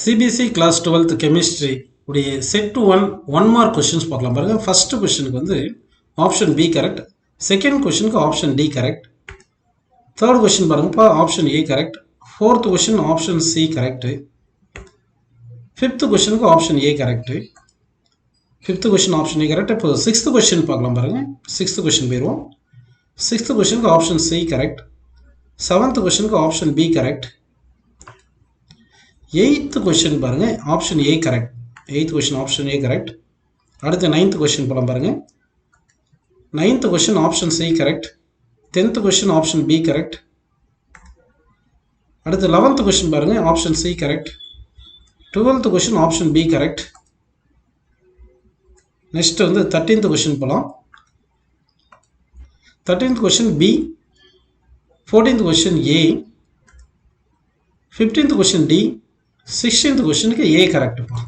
CBSE class 12th chemistry உடைய set one mark questions பார்க்கலாம் பாருங்க. ஃபர்ஸ்ட் கொஷனுக்கு வந்து ஆப்ஷன் பி கரெக்ட், செகண்ட் கொஷனுக்கு option D correct, third question பாருங்கப்பா option A correct, fourth question option C correct, fifth கொஷனுக்கு option A correct, fifth question option A correct. இப்போ sixth question பார்க்கலாம் பாருங்க. சிக்ஸ்த் கொஷின் போயிடுவோம். Sixth கொஷனுக்கு option C correct, seventh கொஷனுக்கு option B correct, eighth question பாருங்க option A correct, eighth question option A correct. அடுத்து ninth question போலாம் பாருங்க. Ninth question option C correct, tenth question option B correct. அடுத்து 11th question பாருங்க option C correct, 12th question option B correct. Next வந்து 13th question போலாம். 13th question B, 14th question A, 15th question D, 16th கொஷனுக்கு A கரெக்டுப்பா.